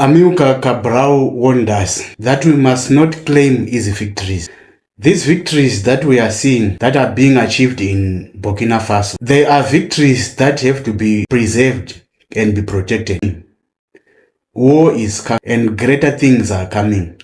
Amilcar Cabral warned us that we must not claim easy victories. These victories that we are seeing that are being achieved in Burkina Faso, they are victories that have to be preserved and be protected. War is coming and greater things are coming.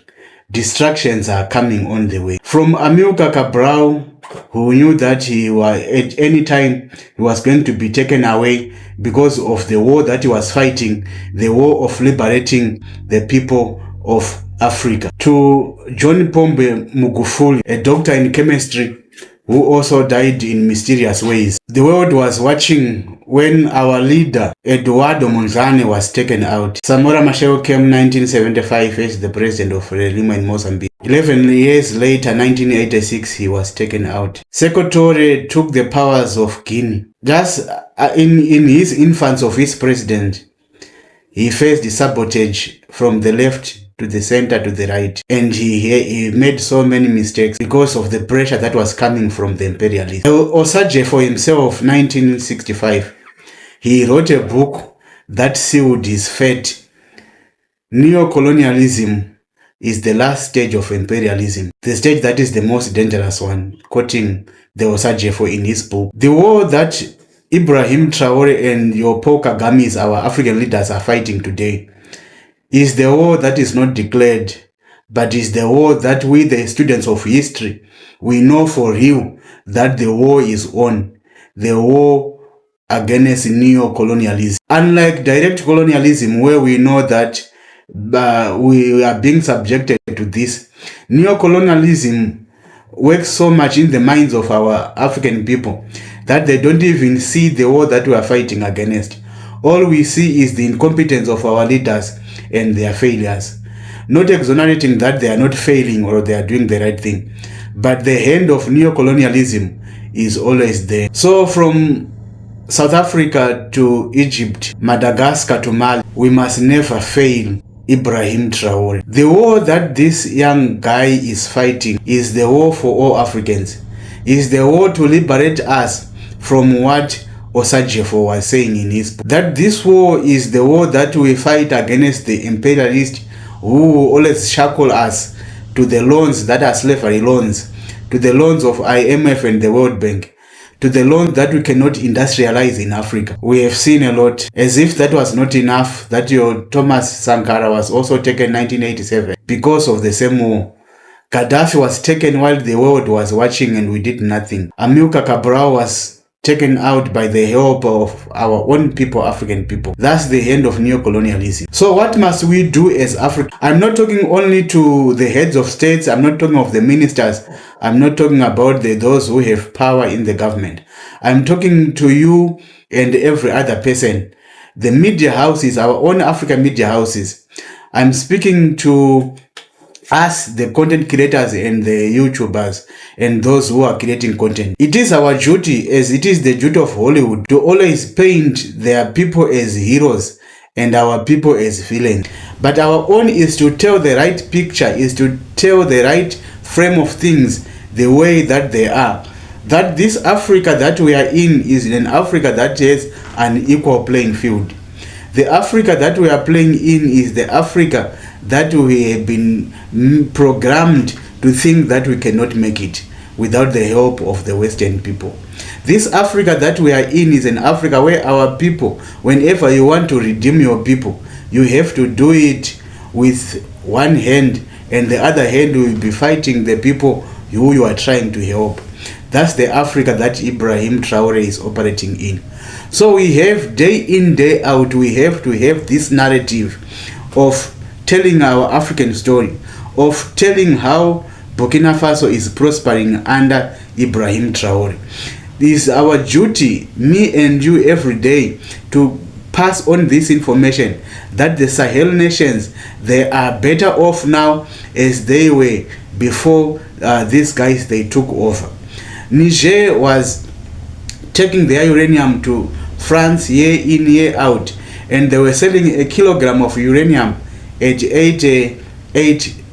Distractions are coming on the way. From Amilcar Cabral, who knew that he was at any time he was going to be taken away because of the war that he was fighting, the war of liberating the people of Africa, to John Pombe Magufuli, a doctor in chemistry who also died in mysterious ways. The world was watching when our leader, Eduardo Mondlane, was taken out. Samora Machel came 1975 as the president of Frelimo in Mozambique. 11 years later, 1986, he was taken out. Sékou Touré took the powers of Guinea. Just in his infancy of his president, he faced the sabotage from the left to the center to the right, and he made so many mistakes because of the pressure that was coming from the imperialists. Osajefo himself, 1965, he wrote a book that sealed his fate. Neocolonialism is the last stage of imperialism, the stage that is the most dangerous one, quoting the Osajefo in his book. The war that Ibrahim Traore and your Paul Kagame's, our African leaders, are fighting today is the war that is not declared, but is the war that we, the students of history, we know for real that the war is on. The war against neo-colonialism. Unlike direct colonialism, where we know that we are being subjected to this, neo-colonialism works so much in the minds of our African people that they don't even see the war that we are fighting against. All we see is the incompetence of our leaders and their failures. Not exonerating that they are not failing or they are doing the right thing, but the hand of neo-colonialism is always there. So from South Africa to Egypt, Madagascar to Mali, we must never fail Ibrahim Traore. The war that this young guy is fighting is the war for all Africans. Is the war to liberate us from what Osajefo was saying in his book. That this war is the war that we fight against the imperialists who always shackle us to the loans that are slavery loans, to the loans of IMF and the World Bank, to the loans that we cannot industrialize in Africa. We have seen a lot. As if that was not enough, that your Thomas Sankara was also taken in 1987 because of the same war. Gaddafi was taken while the world was watching and we did nothing. Amilcar Cabral was taken out by the help of our own people, African people. That's the end of neo-colonialism. So what must we do as Africa? I'm not talking only to the heads of states. I'm not talking of the ministers. I'm not talking about those who have power in the government. I'm talking to you and every other person. The media houses, our own African media houses. I'm speaking to us, the content creators and the YouTubers and those who are creating content. It is our duty, as it is the duty of Hollywood, to always paint their people as heroes and our people as villains. But our own is to tell the right picture, is to tell the right frame of things the way that they are. That this Africa that we are in is an Africa that has an equal playing field. The Africa that we are playing in is the Africa that we have been programmed to think that we cannot make it without the help of the Western people. This Africa that we are in is an Africa where our people, whenever you want to redeem your people, you have to do it with one hand, and the other hand will be fighting the people who you are trying to help. That's the Africa that Ibrahim Traore is operating in. So we have day in, day out, we have to have this narrative of telling our African story, of telling how Burkina Faso is prospering under Ibrahim Traore. It is our duty, me and you, every day to pass on this information that the Sahel nations, they are better off now as they were before these guys, they took over. Niger was taking their uranium to France year in, year out, and they were selling a kilogram of uranium at 88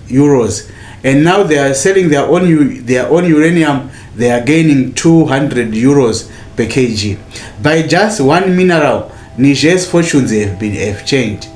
euros, and now they are selling their own uranium. They are gaining 200 euros per kg. By just one mineral, Niger's fortunes have changed.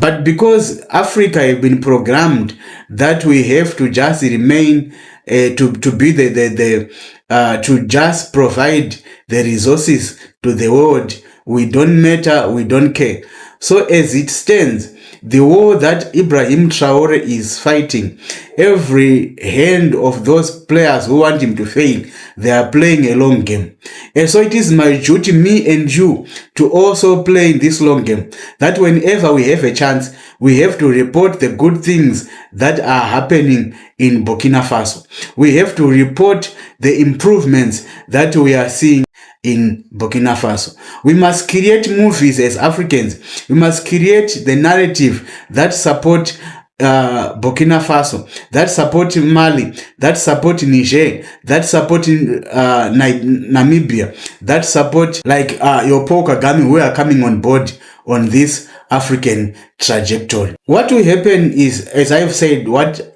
But because Africa have been programmed that we have to just remain to be to just provide the resources to the world, we don't matter, we don't care. So as it stands, the war that Ibrahim Traore is fighting, every hand of those players who want him to fail, they are playing a long game. And so it is my duty, me and you, to also play in this long game. That whenever we have a chance, we have to report the good things that are happening in Burkina Faso. We have to report the improvements that we are seeing in Burkina Faso. We must create movies as Africans. We must create the narrative that support Burkina Faso, that support Mali, that support Niger, that support Namibia, that support like your Paul Kagame, who are coming on board on this African trajectory. What will happen is, as I've said, what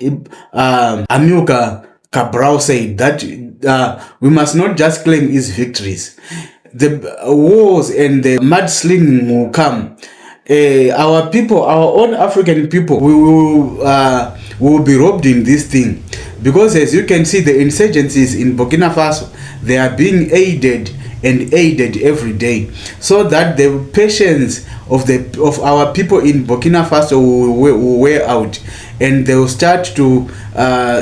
Amilcar Cabral said, that we must not just claim his victories. The wars and the mudslinging will come. Our people, our own African people, we will be robbed in this thing, because as you can see, the insurgencies in Burkina Faso, they are being aided and aided every day, so that the patience of our people in Burkina Faso will wear out, and they will start to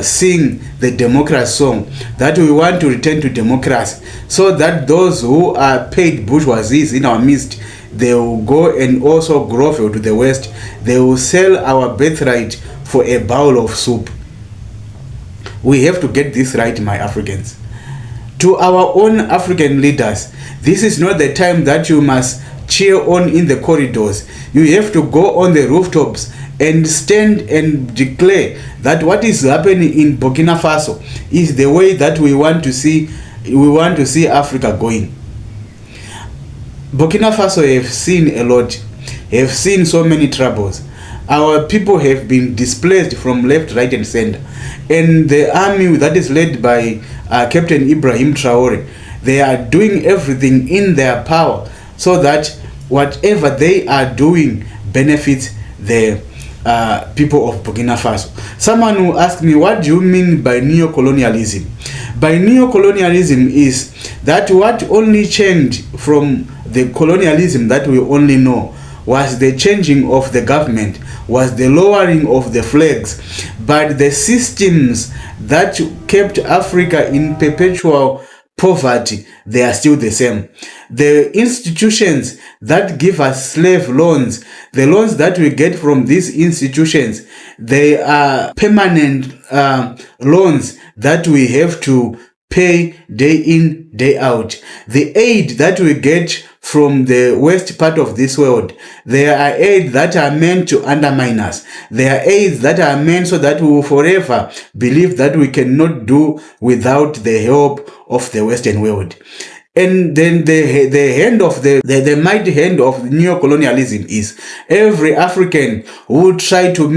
sing the democracy song, that we want to return to democracy, so that those who are paid bourgeoisies in our midst, they will go and also grovel to the West. They will sell our birthright for a bowl of soup. We have to get this right, my Africans. To our own African leaders, this is not the time that you must cheer on in the corridors. You have to go on the rooftops and stand and declare that what is happening in Burkina Faso is the way that we want to see Africa going. Burkina Faso have seen a lot, have seen so many troubles. Our people have been displaced from left, right, and center. And the army that is led by Captain Ibrahim Traore, they are doing everything in their power so that whatever they are doing benefits the people of Burkina Faso. Someone will ask me, what do you mean by neocolonialism? By neocolonialism is that what only changed from the colonialism that we only know was the changing of the government, was the lowering of the flags, but the systems that kept Africa in perpetual poverty, they are still the same. The institutions that give us slave loans, the loans that we get from these institutions, they are permanent loans that we have to pay day in, day out. The aid that we get from the west part of this world, there are aids that are meant to undermine us. There are aids that are meant so that we will forever believe that we cannot do without the help of the Western world. And then the hand of the mighty hand of neocolonialism is every African who try to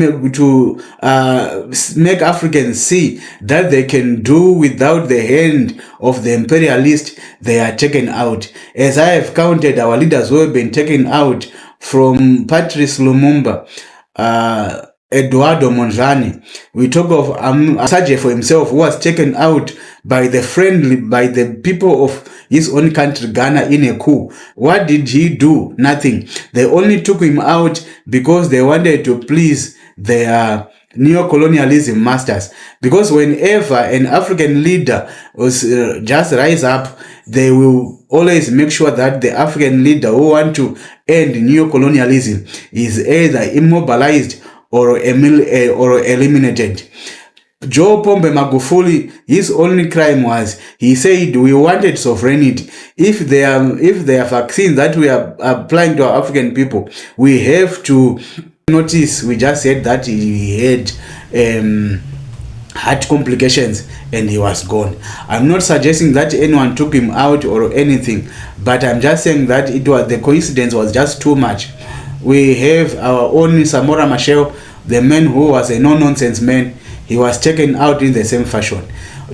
make Africans see that they can do without the hand of the imperialist, they are taken out. As I have counted, our leaders who have been taken out, from Patrice Lumumba, Eduardo Mondlane. We talk of Sabotage for himself, who was taken out by the people of his own country, Ghana, in a coup. What did he do? Nothing. They only took him out because they wanted to please their neocolonialism masters. Because whenever an African leader was just rise up, they will always make sure that the African leader who want to end neocolonialism is either immobilized or eliminated. Joe Pombe Magufuli, his only crime was he said we wanted sovereignty. If there are vaccines that we are applying to our African people, we have to notice. We just said that he had heart complications and he was gone. I'm not suggesting that anyone took him out or anything, but I'm just saying that the coincidence was just too much. We have our own Samora Machel, the man who was a no-nonsense man. He was taken out in the same fashion.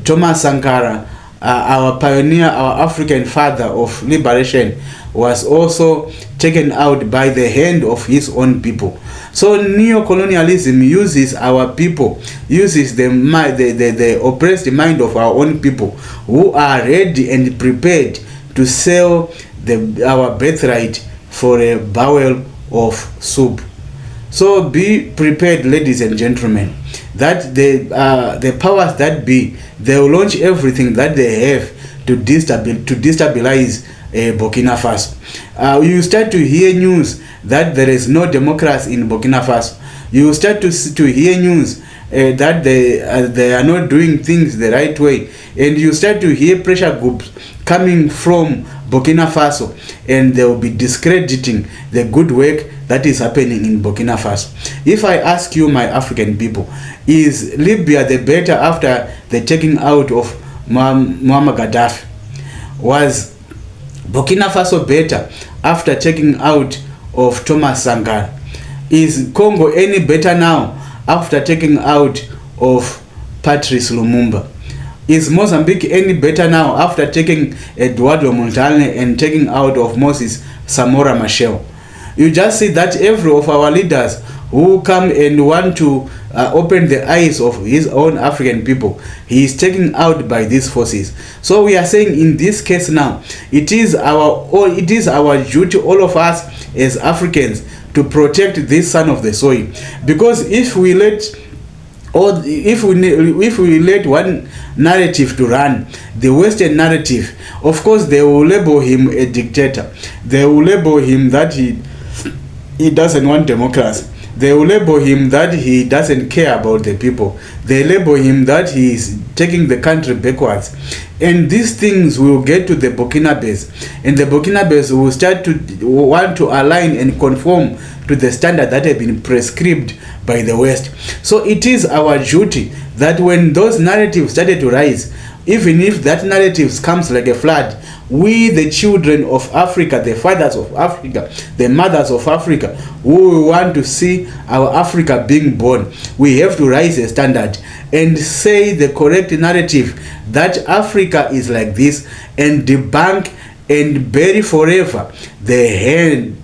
Thomas Sankara, our pioneer, our African father of liberation, was also taken out by the hand of his own people. So neocolonialism uses our people, uses the oppressed mind of our own people, who are ready and prepared to sell our birthright for a bowl of soup. So be prepared, ladies and gentlemen, that the powers that be, they will launch everything that they have to destabilize Burkina Faso. You start to hear news that there is no democracy in Burkina Faso. You start to hear news that they are not doing things the right way, and you start to hear pressure groups coming from Burkina Faso, and they will be discrediting the good work that is happening in Burkina Faso. If I ask you, my African people, is Libya the better after the taking out of Muammar Gaddafi? Was Burkina Faso better after taking out of Thomas Sankara? Is Congo any better now after taking out of Patrice Lumumba? Is Mozambique any better now after taking Eduardo Montalne and taking out of Moses Samora Machel? You just see that every of our leaders who come and want to open the eyes of his own African people, he is taken out by these forces. So we are saying in this case now, it is our duty, all of us as Africans, to protect this son of the soil. Because if we let one narrative to run, the Western narrative, of course they will label him a dictator. They will label him that he doesn't want democracy. They will label him that he doesn't care about the people. They label him that he is taking the country backwards. And these things will get to the Burkinabes. And the Burkinabes will start to want to align and conform to the standard that have been prescribed by the West. So it is our duty that when those narratives started to rise, even if that narrative comes like a flood, we, the children of Africa, the fathers of Africa, the mothers of Africa, who want to see our Africa being born, we have to rise a standard and say the correct narrative that Africa is like this, and debunk and bury forever the head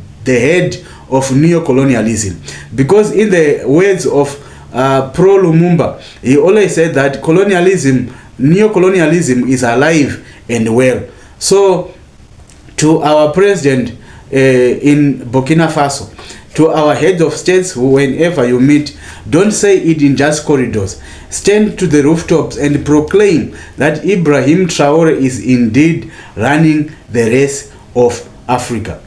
of neocolonialism. Because in the words of Pro Lumumba, he always said that neocolonialism is alive and well. So to our president in Burkina Faso, to our head of states, whenever you meet, don't say it in just corridors. Stand to the rooftops and proclaim that Ibrahim Traore is indeed running the race of Africa.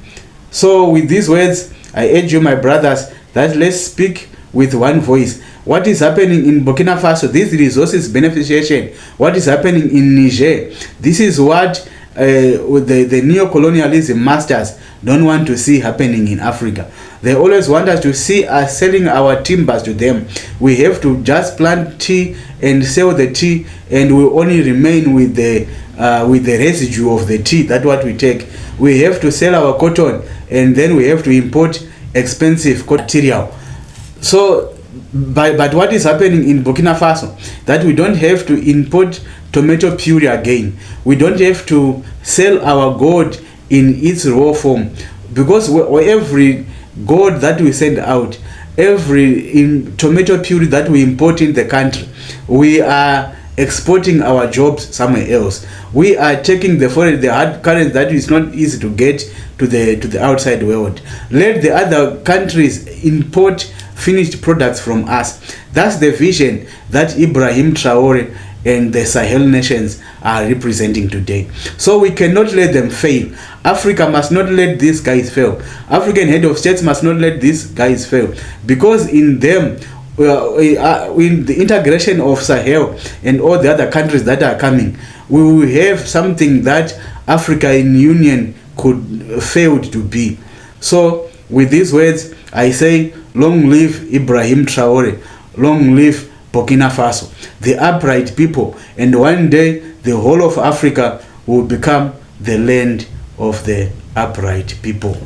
So with these words, I urge you, my brothers, that let's speak with one voice. What is happening in Burkina Faso, this resources beneficiation, what is happening in Niger, this is what the neocolonialism masters don't want to see happening in Africa. They always want us to see us selling our timbers to them. We have to just plant tea and sell the tea, and we only remain with the residue of the tea. That's what we take. We have to sell our cotton, and then we have to import expensive material. So but what is happening in Burkina Faso, that we don't have to import tomato puree again. We don't have to sell our gold in its raw form, because every gold that we send out, every tomato puree that we import in the country, we are exporting our jobs somewhere else. We are taking the hard currency that is not easy to get to the outside world. Let the other countries import finished products from us. That's the vision that Ibrahim Traore and the Sahel nations are representing today. So we cannot let them fail. Africa must not let these guys fail. African head of states must not let these guys fail, because in them, in the integration of Sahel and all the other countries that are coming, we will have something that Africa in union could fail to be. So with these words, I say, long live Ibrahim Traore, long live Burkina Faso, the upright people, and one day the whole of Africa will become the land of the upright people.